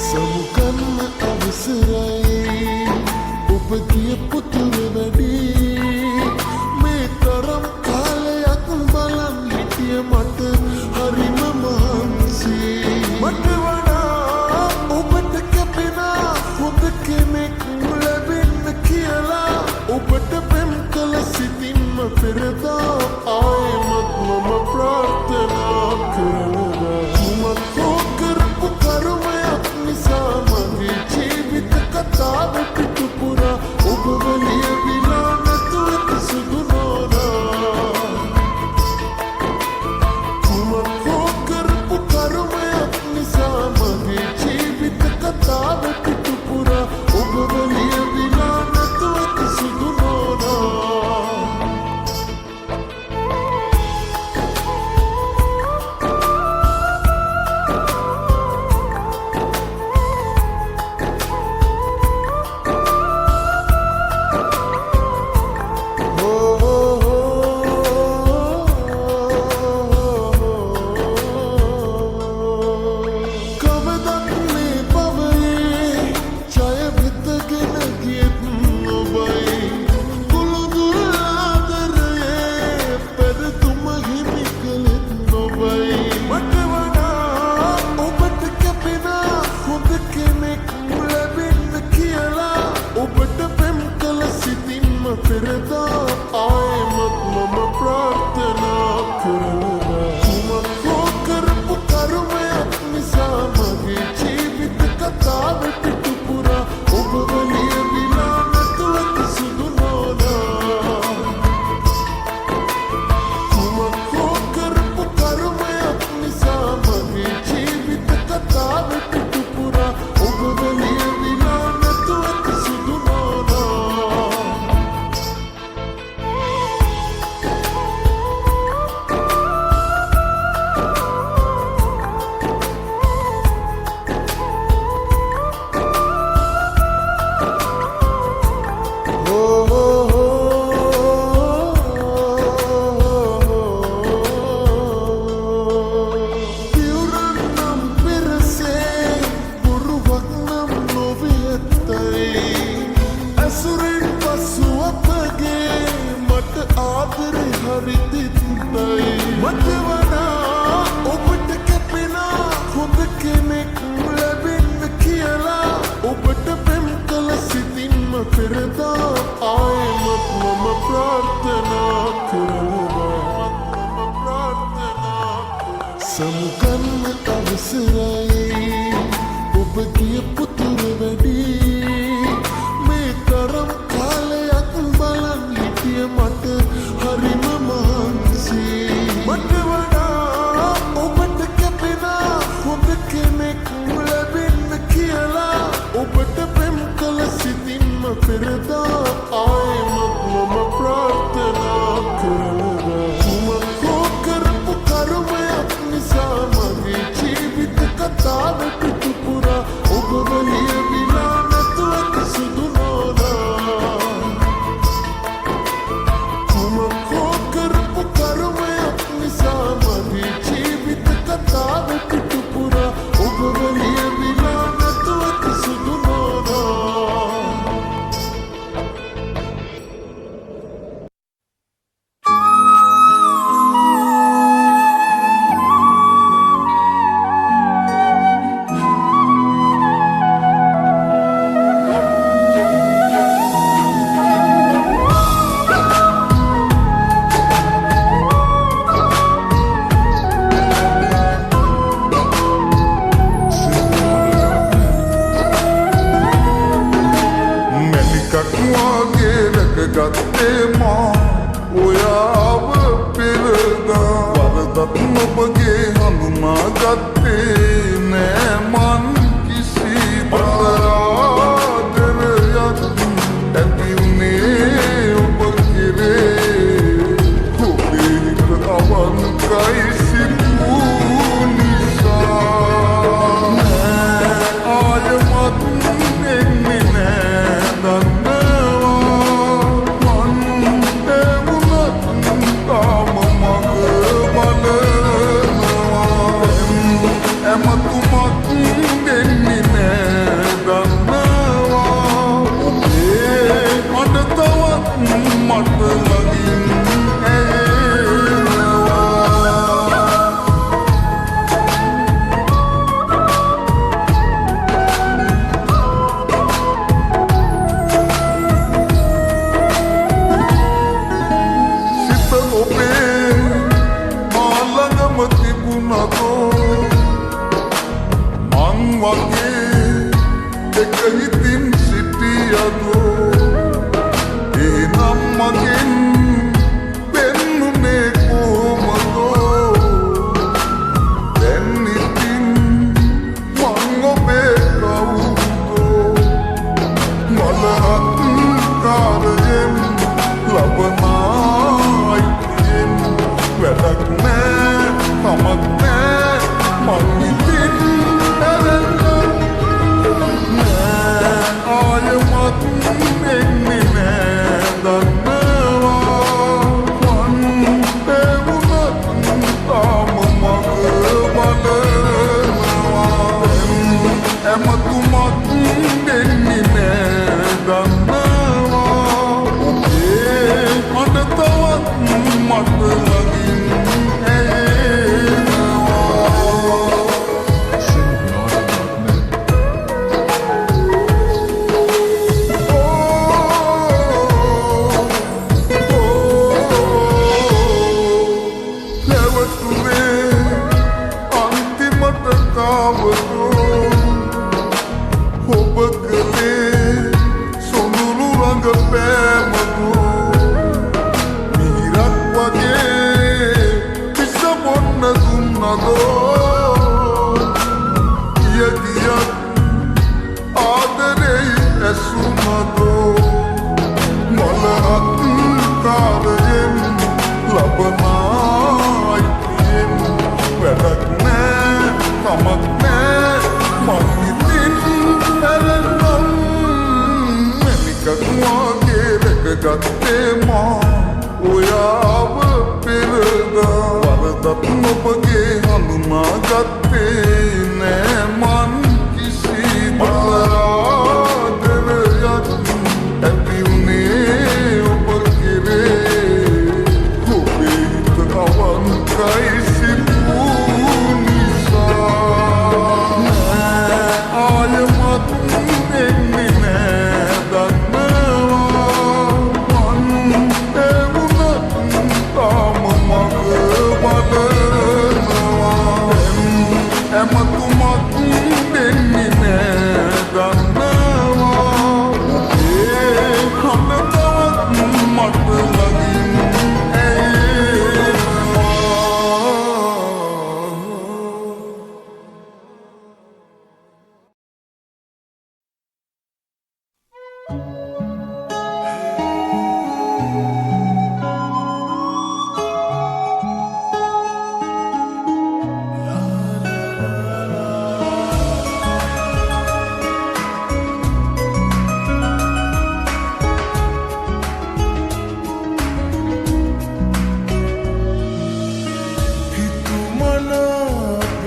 සමුගන්න අවසරයි ඔබ ගිය පුතුර වැඩි මේ තරම් කාලයක් බලන් හිටිය මට හරිම මහන්සි මට වඩා ඔබට කැපෙනා හොඳ කෙනෙක් ලැබෙන්න කියලා ඔබට පෙම් කළ සිතින්ම පෙරදා ආයෙමත් මම ප්‍රාර්ථනා කරනවා කුමක් හෝ කරපු කර්මයක් නිසා මගේ ජීවිත කතාව පිටුපුරා ඔබ ලියවිලා නැතුව සුදු නෝනා කුමක් හෝ කරපු කර්මයක් නිසා මගේ ජීවිත කතාව පිටුපුරා ඔබ ලියවිලා නැතුව සුදු නෝනා පෙරදා ආයෙමත් මම ප්‍රාර්ථනා කරනවා කුමක් හෝ කරපු කර්මයක් නිසා මගේ ජීවිත කතාව පිටුපුරා ඔබ ලියවිලා නැතුව සුදු නෝනා කුමක් හෝ කරපු කර්මයක් නිසා මගේ ජීවිත කතාව පිටුපුරා ඔබ ලියවිලා නැතුව සුදු නෝනා මට වඩා ඔබට කැපෙනා හොඳ කෙනෙක් ලැබෙන්න කියලා ඔබට පෙම් කළ සිතින්ම පෙරදා ආයෙමත් මම ප්‍රාර්ථනා කරනවා සමුගන්න අවසරයි ඔබ ගිය පුතුර වැඩි මේ තරම් කාලයක් බලන් හිටිය මට හරිම මහන්සි මට වඩා ඔබට කැපෙනා හොඳ කෙනෙක් ලැබෙන්න කියලා ඔබට පෙම් කළ සිතින්ම පෙරදා ආයෙමත් මම ප්‍රාර්ථනා කරනවා කුමක් හෝ කරපු කර්මයක් නිසා මගේ ජීවිත කතාව පිටුපුරා ඔබ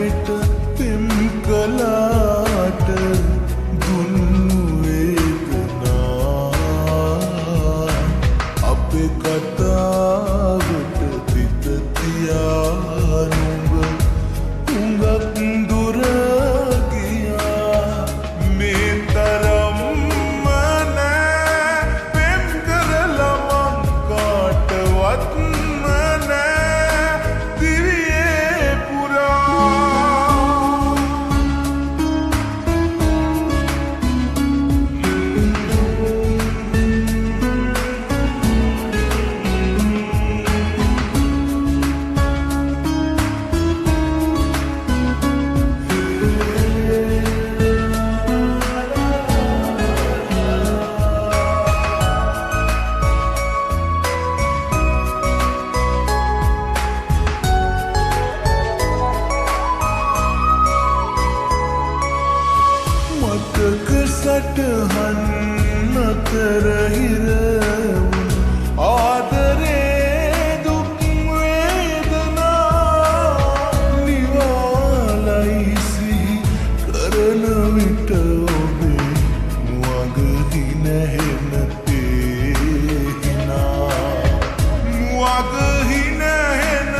වෙත පෙම් කලාට දුන්නු වේදනා අපේ කතාවට තිත තියා නුඹ උඟක් දුර ගියා මේ තරම්ම නෑ පෙම් කරලා මං කාටවත්ම නෑ දිවියේ පුරා මතක සටහන් අතර හිරවුණු ආදරේ දුක් වේදනා නිවාලයි සිහි කරන විට ඔබේ මුවග හිනහෙන තේහිනා මුවග හිනහෙන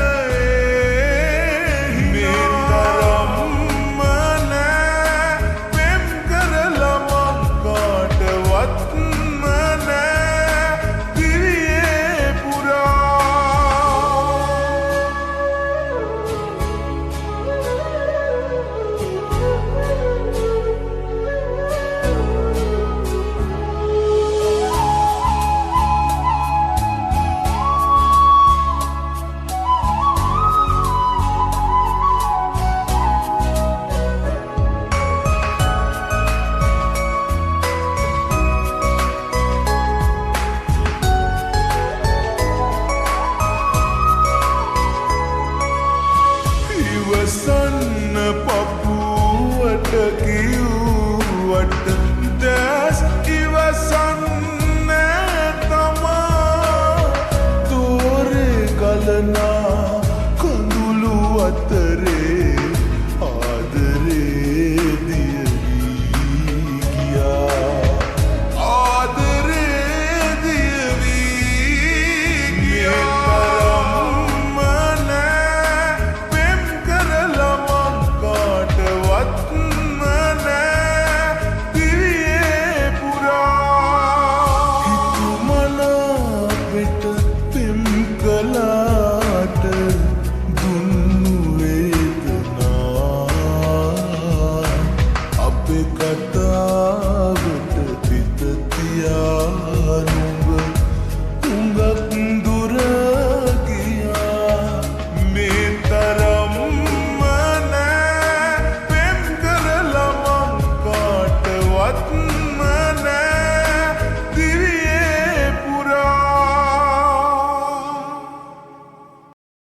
ඉවසන්න පපුවට කිව්වට දැස් ඉවසන්නේ තමා තෝරේ ගලනා කඳුළු අතරේ ආදරේ දිය වී ගියා ආදරේ දිය වී ගියා කලාට දුන්නු වේදනා අපේ කතා